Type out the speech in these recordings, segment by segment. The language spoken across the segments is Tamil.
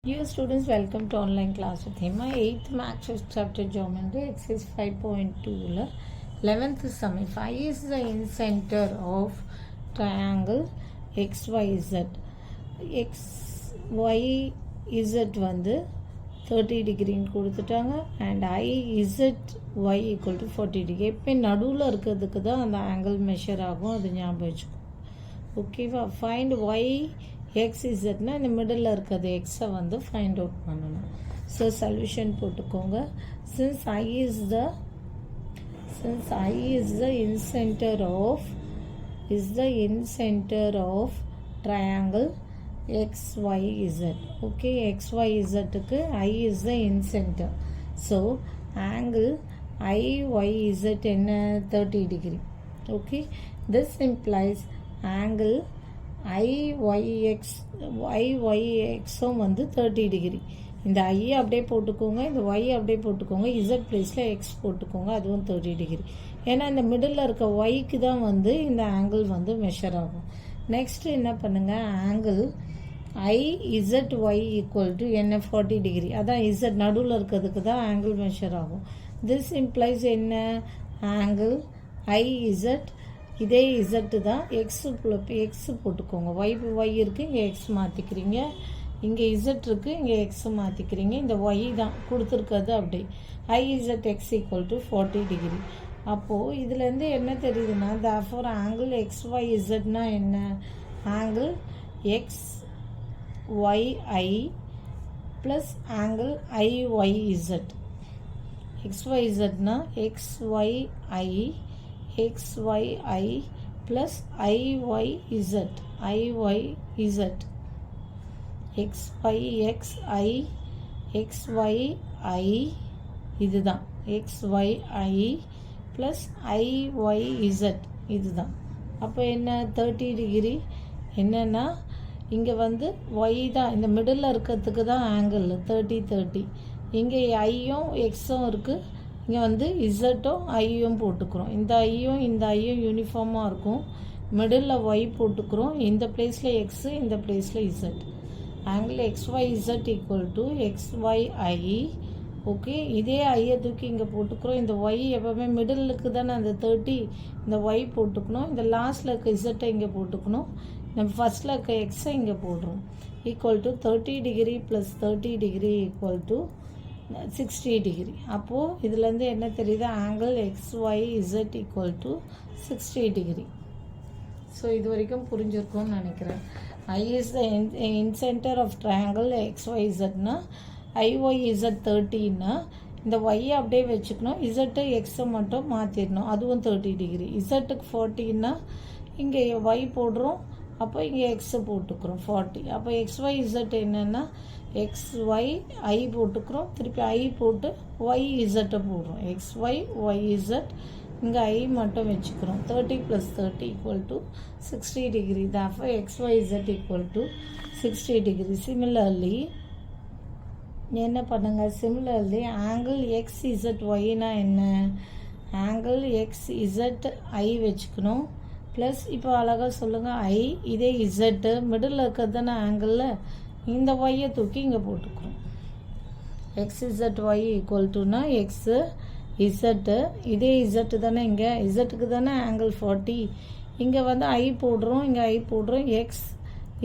Dear students, welcome to online class with Hema. 8th Maths chapter Geometry, exercise 5.2. 11th sum. If I is the incenter of triangle XYZ, XYZ வந்து 30 டிகிரின்னு கொடுத்துட்டாங்க and IZY equal to 40 degree. எப்போ நடுவில் இருக்கிறதுக்கு தான் அந்த ஆங்கிள் மெஷர் ஆகும், அது ஞாபகம் வச்சுக்கோ. ஓகேவா? ஃபைண்ட் Y XZனா இந்த மிடில் இருக்கிறது எக்ஸை வந்து ஃபைண்ட் அவுட் பண்ணணும். ஸோ சொல்யூஷன் போட்டுக்கோங்க. since I is the incenter of triangle XYZ. Okay, XYZக்கு I is the incenter. So angle IYZ என்ன 30 degree. Okay, this implies angle IYXம் வந்து 30 டிகிரி. இந்த ஐ அப்படியே போட்டுக்கோங்க, இந்த ஒய் அப்படியே போட்டுக்கோங்க, இசட் பிளேஸில் எக்ஸ் போட்டுக்கோங்க, அதுவும் 30 டிகிரி. ஏன்னா இந்த மிடில் இருக்க ஒய்க்கு தான் வந்து இந்த ஆங்கிள் வந்து மெஷர் ஆகும். நெக்ஸ்ட் என்ன பண்ணுங்க, ஆங்கிள் IZY ஈக்குவல் டு என்ன 40 டிகிரி. அதான் இசட் நடுவில் இருக்கிறதுக்கு தான் ஆங்கிள் மெஷர் ஆகும். திஸ் இம்ப்ளைஸ் என்ன, ஆங்கிள் IZ இதே இசட்டு தான் எக்ஸ் போட்டுக்கோங்க. ஒய் இருக்குது, இங்கே எக்ஸ் மாற்றிக்கிறீங்க, இங்கே இசட் இருக்குது, இங்கே எக்ஸ் மாற்றிக்கிறீங்க. இந்த ஒய் தான் கொடுத்துருக்கிறது அப்படி. IZ X equal to 40 degree. அப்போது இதுலேருந்து என்ன தெரியுதுன்னா, therefore ஆங்கிள் XYZனா என்ன, angle XYI plus angle IYZ. XYZனா XYI plus IYZ XYI இதுதான் XYI plus IYZ இதுதான். அப்போ என்ன 30 டிகிரி என்னன்னா, இங்கே வந்து ஒய் தான் இந்த மிடில் இருக்கிறதுக்கு தான் ஆங்கிள் 30. இங்கே ஐயும் எக்ஸும் இருக்குது, இங்கே வந்து இசட்டும் ஐயும் போட்டுக்கிறோம். இந்த ஐயும் யூனிஃபார்மாக இருக்கும். மிடில் ஒய் போட்டுக்கிறோம், இந்த பிளேஸில் எக்ஸு, இந்த பிளேஸில் Z. Angle XYZ equal to XYI. Okay, இதே ஐயை தூக்கி இங்கே போட்டுக்கிறோம். இந்த ஒய் எப்போவுமே மிடிலுக்கு தானே அந்த 30, இந்த ஒய் போட்டுக்கணும். இந்த லாஸ்ட்டில் இருக்க இசட்டை இங்கே போட்டுக்கணும். நம்ம ஃபஸ்ட்டில் இருக்க எக்ஸை இங்கே போடுறோம். Equal to 30 degree plus 30 degree equal to 60 degree. அப்போது இதுலேருந்து என்ன தெரியுது, angle XYZ equal to 60 degree. So இது வரைக்கும் புரிஞ்சிருக்கும்னு நினைக்கிறேன். I is the incenter of triangle XYZனா IYZ 30னா இந்த ஒய்யை அப்படியே வச்சுக்கணும், இசட்டு எக்ஸை மட்டும் மாற்றிடணும், அதுவும் 30 டிகிரி. இசட்டுக்கு 40னா இங்கே ஒய் போடுறோம், அப்போ இங்கே எக்ஸை போட்டுக்கிறோம் 40. அப்போ XYZ என்னென்னா XYI போட்டுக்கிறோம், திருப்பி ஐ போட்டு YZட்டை போடுறோம், XYYZ. இங்கே ஐ மட்டும் வச்சுக்கிறோம். 30 + 30 equal to 60 degree. therefore XYZ equal to 60 degree. Similarly என்ன பண்ணுங்க, சிமிலர்லி ஆங்கிள் XZYனா என்ன, ஆங்கிள் XZI வச்சுக்கணும். ப்ளஸ் இப்போ அழகாக சொல்லுங்கள், ஐ இதே இசட்டு மிடில் இருக்கிறது தானே ஆங்கிளில், இந்த ஒய்யை தூக்கி இங்கே போட்டுக்கிறோம். XZY ஈக்குவல் டுனா எக்ஸு இசட்டு, இதே இசட்டு தானே, இங்கே இசட்டுக்கு தானே ஆங்கிள் 40, இங்கே வந்து ஐ போடுறோம், இங்கே ஐ போடுறோம், எக்ஸ்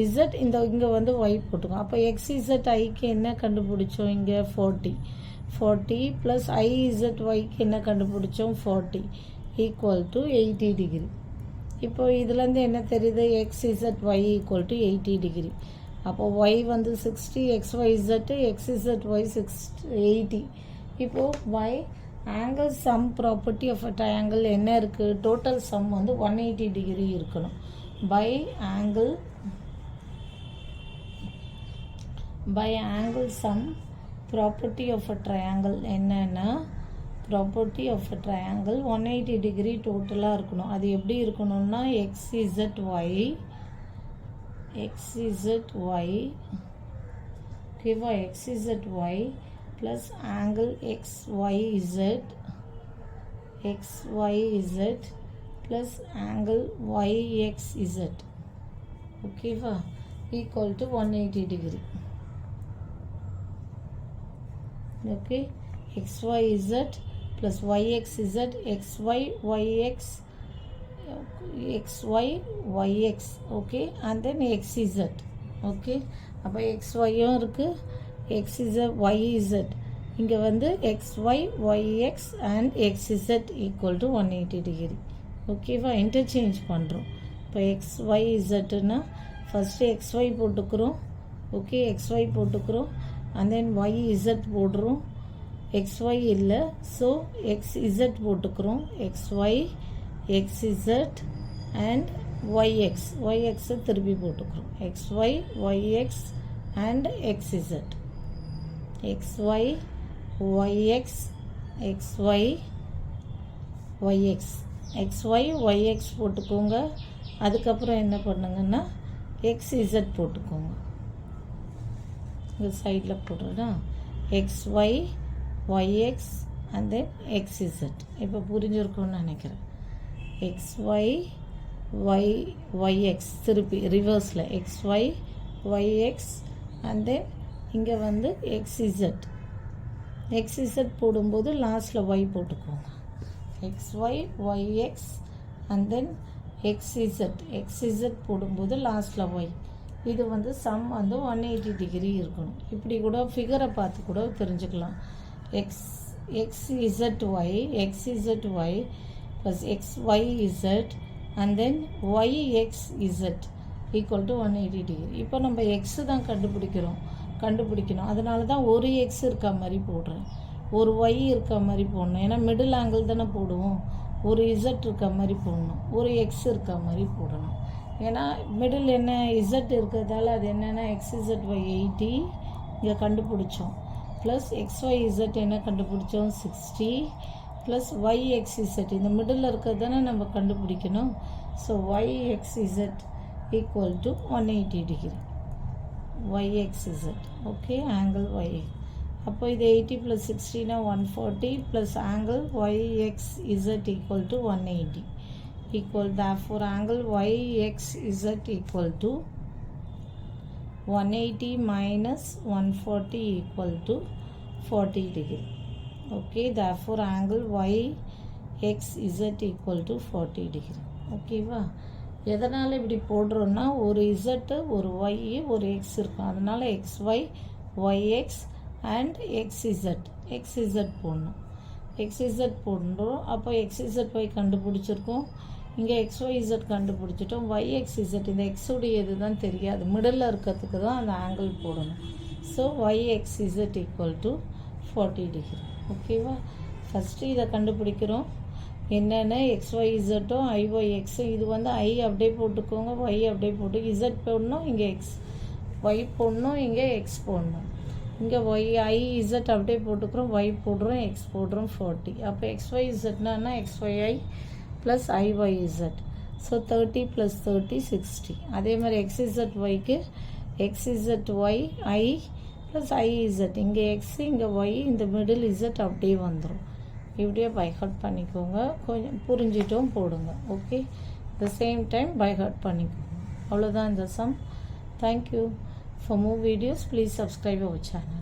இசட், இங்கே வந்து ஒய் போட்டுக்கோம். அப்போ XZ ஐக்கு என்ன கண்டுபிடிச்சோம், இங்கே 40 ப்ளஸ் IZYக்கு என்ன கண்டுபிடிச்சோம் 40 ஈக்குவல் டு 80 டிகிரி. இப்போ இதுலேருந்து என்ன தெரியுது, XZY ஈக்குவல் டு 80 டிகிரி. அப்போ ஒய் வந்து 60, XYZ, XZY 80. இப்போது y angle sum property of a triangle என்ன இருக்குது, டோட்டல் சம் வந்து 180 டிகிரி இருக்கணும். By angle sum property of a triangle என்னன்னா, property of a triangle 180 degree டோட்டலாக இருக்கணும். அது எப்படி இருக்கணும்னா XZY ஓகேவா, XZY plus angle XYZ plus angle YXZ. ஓகேவா, equal to 180 degree. okay, xyz plus yxz, xy yx, xy yx, okay, and then xz, okay. அப்போ xyயும் இருக்குது, xz yz, இங்கே வந்து xy yx and xz equal to 180 degree, ஓகேவா. இன்டர்சேஞ்ச் பண்ணுறோம். இப்போ xyzன்னா ஃபஸ்ட்டு xy போட்டுக்கிறோம், ஓகே, xy போட்டுக்கிறோம், and then yz போடுறோம், xy இல்லை, ஸோ xz போட்டுக்கிறோம், xy xz and yx திருப்பி போட்டுக்கிறோம், xy yx and xz, xy yx xy yx xy yx போட்டுக்கோங்க. அதுக்கப்புறம் என்ன பண்ணுங்கன்னா xz போட்டுக்கோங்க. இந்த சைடில் போடுறேன்னா xy yx and then xz. இப்போ புரிஞ்சிருக்கும்னு நினைக்கிறேன். xy yx திருப்பி ரிவர்ஸில் xy yx and then இங்கே வந்து xz போடும்போது லாஸ்ட்டில் y போட்டுக்கோங்க. xy yx and then xz போடும்போது லாஸ்ட்டில் y. இது வந்து சம் வந்து 180 டிகிரி இருக்கணும். இப்படி கூட ஃபிகரை பார்த்து கூட தெரிஞ்சுக்கலாம். xzy plus xyz and then yxz equal to 180 degree. இப்போ நம்ம எக்ஸு தான் கண்டுபிடிக்கணும். அதனால தான் ஒரு எக்ஸ் இருக்க மாதிரி போடுறேன், ஒரு ஒய் இருக்க மாதிரி போடணும். ஏன்னா மிடில் ஆங்கிள் தானே போடுவோம். ஒரு இசட் இருக்க மாதிரி போடணும், ஒரு எக்ஸ் இருக்க மாதிரி போடணும். ஏன்னா மிடில் என்ன இசட் இருக்கிறதால அது என்னென்னா xz by 80 இங்கே கண்டுபிடிச்சோம், ப்ளஸ் xyz என்ன கண்டுபிடிச்சோம் 60, ப்ளஸ் yxz இந்த மிடில் இருக்கிறது தானே நம்ம கண்டுபிடிக்கணும். So yxz equal to 180 degree, yxz, okay, angle y. அப்போ இது 80 + 60 140 plus angle yxz equal to 180 equal, therefore angle yxz equal to 180 minus 140 equal to 40 degree, okay, therefore angle yxz equal to 40 degree, ஓகேவா. எதனால் இப்படி போடுறோன்னா ஒரு இசட்டு ஒரு ஒய் ஒரு எக்ஸ் இருக்கும், அதனால் xy yx அண்ட் xz போடணும். xz போடுறோம். அப்போ xz y கண்டுபிடிச்சிருக்கோம், இங்கே xyz கண்டுபிடிச்சிட்டோம். yxz இந்த எக்ஸுடைய இது தான் தெரியாது, மிடில் இருக்கிறதுக்கு தான் அந்த ஆங்கிள் போடணும். So yxz equal to 40 degree, ஓகேவா. ஃபஸ்ட்டு இதை கண்டுபிடிக்கிறோம், என்னென்ன xyzட்டும் iyxும். இது வந்து ஐ அப்படியே போட்டுக்கோங்க, y அப்படியே போட்டு, z போடணும், இங்கே x, y போடணும், இங்கே x போடணும். இங்கே iz அப்படியே போட்டுக்கிறோம், y போடுறோம், x போடுறோம் 40. அப்போ xyzனா xyi ப்ளஸ் iyz. ஸோ 30 + 30 60. அதே மாதிரி xzyக்கு xzy I ப்ளஸ் iz. இங்கே x இங்கே y இந்த மிடில் z அப்படியே வந்துடும். இப்படியே பைஹார்ட் பண்ணிக்கோங்க, கொஞ்சம் புரிஞ்சிட்டும் போடுங்க, okay. The same time by heart பண்ணிக்கோங்க. அவ்வளோதான் இந்த sum. Thank you. For more videos, please subscribe our channel.